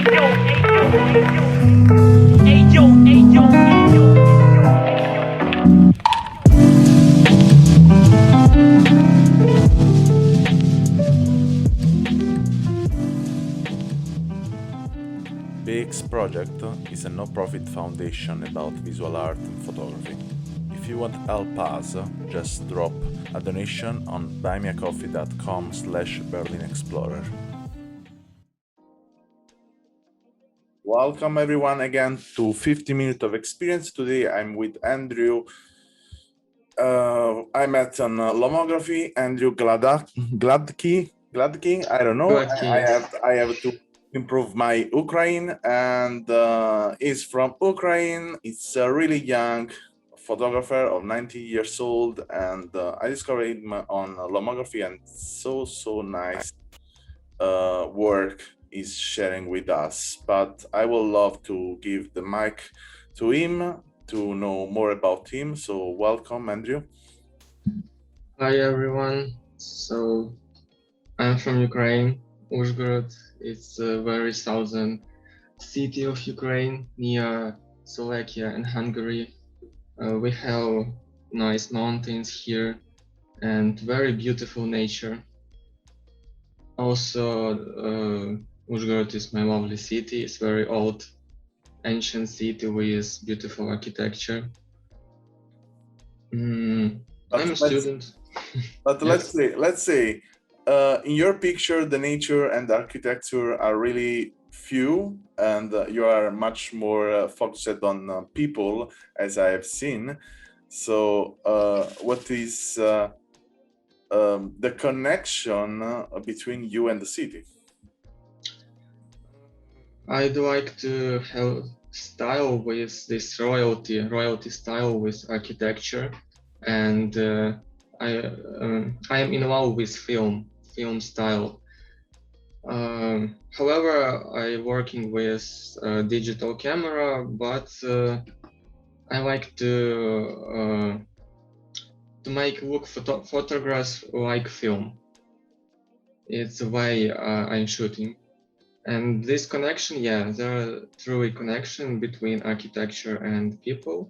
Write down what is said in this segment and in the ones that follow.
BEEX project is a no-profit foundation about visual art and photography. If you want to help us, just drop a donation on buymeacoffee.com/BerlinExplorer. Welcome everyone again to 50 Minutes of Experience. Today I'm with Andrew. I met on Lomography, Andrew Gladkij, I don't know. I have to improve my Ukraine, and he's from Ukraine. It's a really young photographer of 90 years old, and I discovered him on Lomography, and so nice work is sharing with us. But I would love to give the mic to him to know more about him. So welcome, Andrew. Hi everyone. So I'm from Ukraine, Uzhgorod. It's a very southern city of Ukraine near Slovakia and Hungary. We have nice mountains here and very beautiful nature. Also, Uzhgorod is my lovely city. It's very old, ancient city with beautiful architecture. I'm a student. But yes. let's say, in your picture, the nature and the architecture are really few, and you are much more focused on people, as I have seen. So, what is the connection between you and the city? I'd like to have style with this royalty style with architecture, and I am in love with film style. However, I'm working with digital camera, but I like to make photographs like film. It's the way I'm shooting. And this connection, yeah, there are truly connection between architecture and people.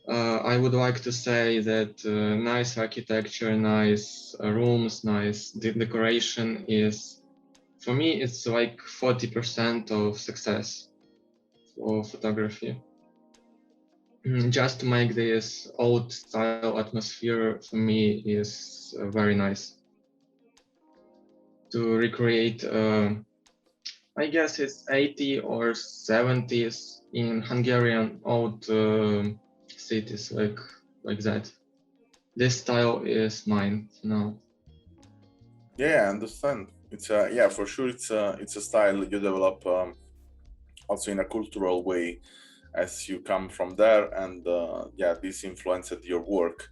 I would like to say that nice architecture, nice rooms, nice decoration is, for me, it's like 40% of success for photography. Just to make this old style atmosphere for me is very nice. To recreate I guess it's 80s or 70s in Hungarian old cities like that. This style is mine now. Yeah, I understand. It's yeah, for sure. It's a style you develop also in a cultural way, as you come from there, and yeah, this influenced your work.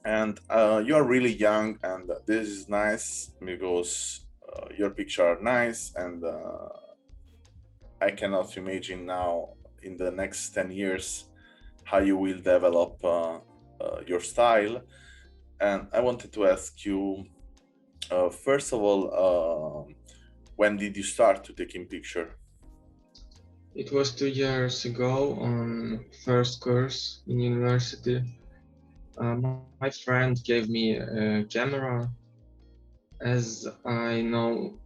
And you are really young, and this is nice because your picture are nice, and I cannot imagine now in the next 10 years how you will develop your style. And I wanted to ask you, first of all, when did you start to taking picture? It was 2 years ago on first course in university. My friend gave me a camera. As I know,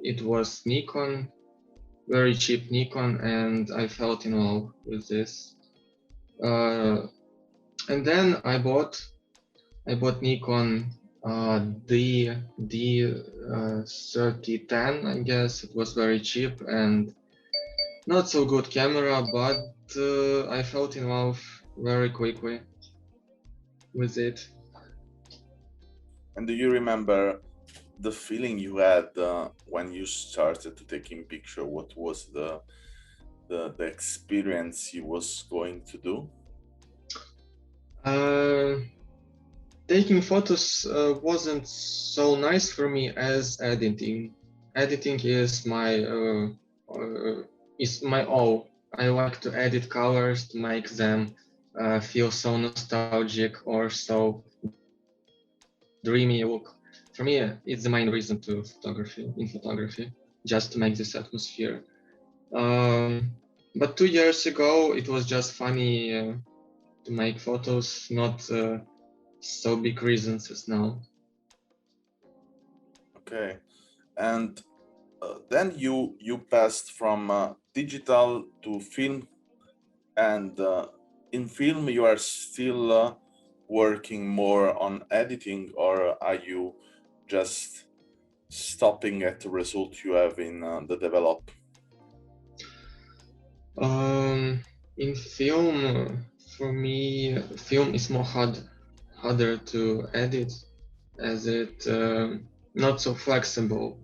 it was Nikon, very cheap Nikon, and I fell in love with this. And then I bought Nikon D3010. I guess it was very cheap and not so good camera, but I fell in love very quickly with it. And do you remember the feeling you had when you started to taking picture? What was the experience you was going to do? Taking photos wasn't so nice for me as editing. Editing is my all. I like to edit colors to make them feel so nostalgic or so dreamy look. For me, it's the main reason to photography. just to make this atmosphere. But 2 years ago, it was just funny to make photos, not so big reasons as now. Okay, and then you passed from digital to film, and in film you are still working more on editing, or are you just stopping at the result you have in the develop? In film, for me, film is more harder to edit, as it not so flexible.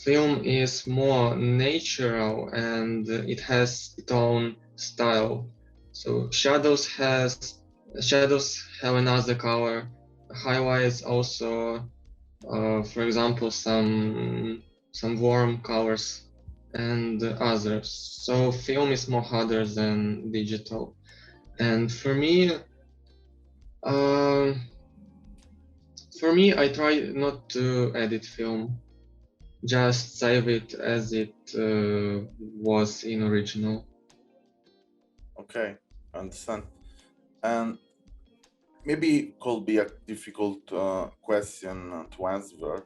Film is more natural and it has its own style. So shadows have another color. Highlights also, for example, some warm colors and others. So film is more harder than digital. And uh, for me, I try not to edit film, just save it as it was in original. Okay, I understand. And maybe could be a difficult question to answer,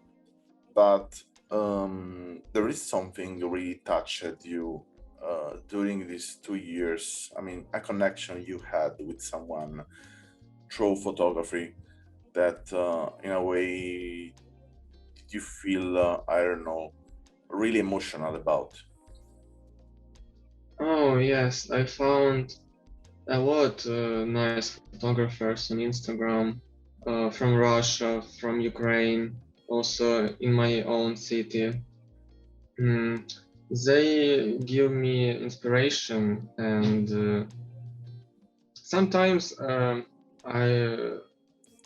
but there is something really touched you during these 2 years. I mean, a connection you had with someone through photography that, in a way, did you feel, I don't know, really emotional about? Oh yes, I found a lot nice photographers on Instagram from Russia, from Ukraine, also in my own city. Mm, they give me inspiration, and sometimes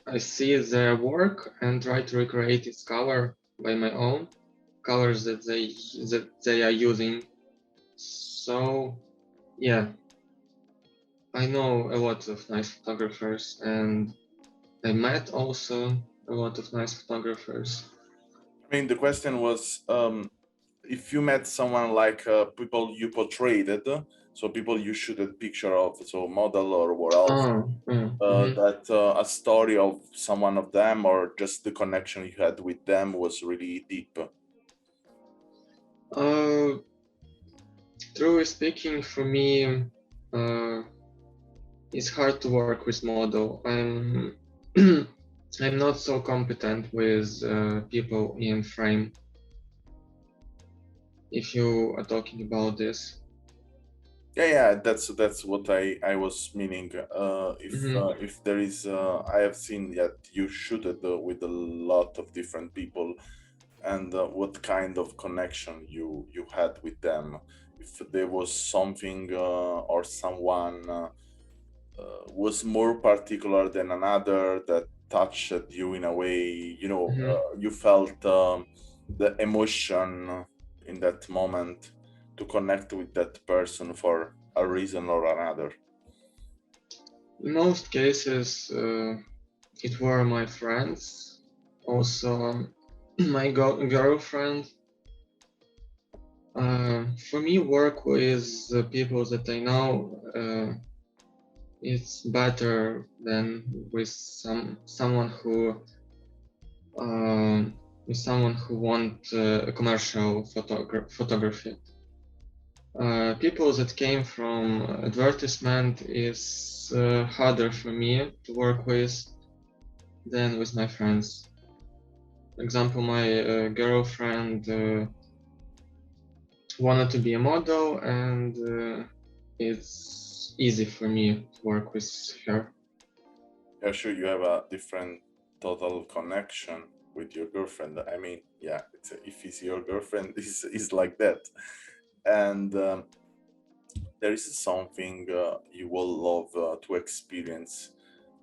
I see their work and try to recreate its color by my own colors that they are using. So yeah, I know a lot of nice photographers, and I met also a lot of nice photographers. I mean, the question was, if you met someone like people you portrayed, so people you shoot a picture of, so model or what else, Mhm. that a story of someone of them, or just the connection you had with them was really deep. Uh, truly speaking, for me, uh, it's hard to work with model. I'm not so competent with people in frame. If you are talking about this. Yeah, that's what I was meaning. Mhm. If there is, I have seen that you shoot it with a lot of different people, and what kind of connection you had with them. If there was something or someone was more particular than another that touched you in a way, Mhm. you felt the emotion in that moment to connect with that person for a reason or another. In most cases, it were my friends, also my girlfriend. For me, work with the people that I know, it's better than with someone who want a commercial photography. People that came from advertisement is harder for me to work with than with my friends. For example, my girlfriend wanted to be a model, and it's easy for me to work with her. Yeah, sure, you have a different total connection with your girlfriend. I mean, yeah, if it's your girlfriend, is like that. And there is something you will love to experience.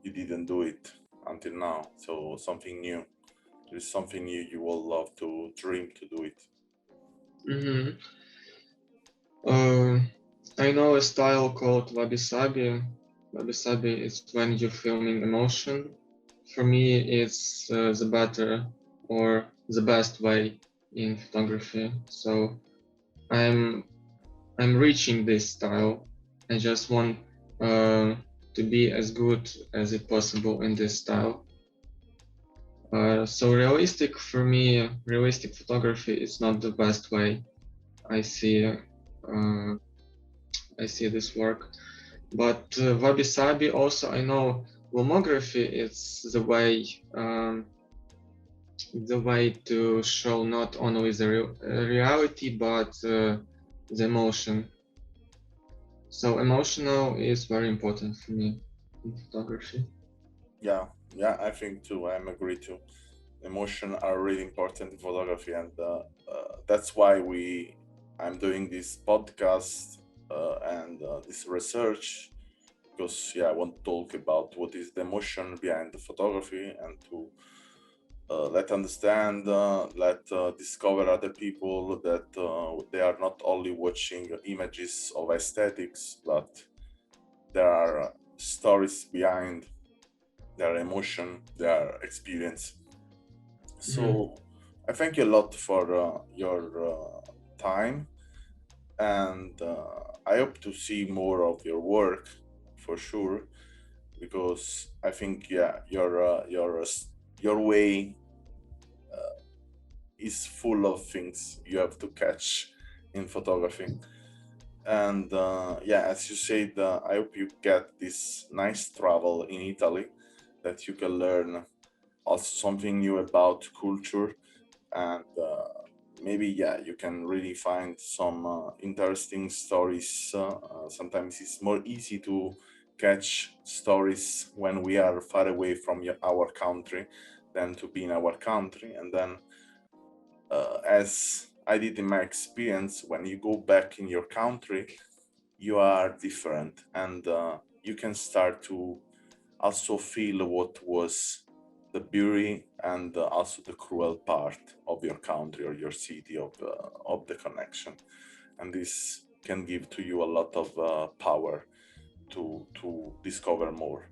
You didn't do it until now, so something new. There is something new you will love to dream to do it. Mm-hmm. I know a style called wabi sabi. Wabi sabi is when you film in emotion. For me, it's the better or the best way. in photography. So I'm reaching this style. I just want to be as good as it possible in this style. So realistic for me, realistic photography is not the best way I see this work. But wabi sabi also, I know lomography is the way to show not only the reality but the emotion. So emotional is very important for me in photography. Yeah, I think too. I'm agree too. Emotion are really important in photography, and that's why I'm doing this podcast and this research, because I want to talk about what is the emotion behind the photography, and to let understand, let discover other people that they are not only watching images of aesthetics, but there are stories behind their emotion, their experience. So I thank you a lot for your time, and I hope to see more of your work for sure, because I think your way is full of things you have to catch in photography. And as you said, I hope you get this nice travel in Italy, that you can learn also something new about culture, and maybe you can really find some interesting stories. Sometimes it's more easy to catch stories when we are far away from our country than to be in our country. And then as I did in my experience, when you go back in your country, you are different, and you can start to also feel what was the beauty and also the cruel part of your country or your city, of the connection. And this can give to you a lot of power to discover more.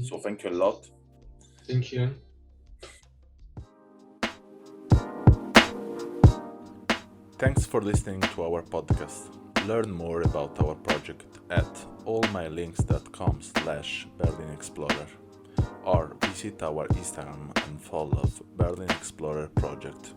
So thank you a lot. Thank you. Thanks for listening to our podcast. Learn more about our project at allmylinks.com/BerlinExplorer, or visit our Instagram and follow BerlinExplorer project.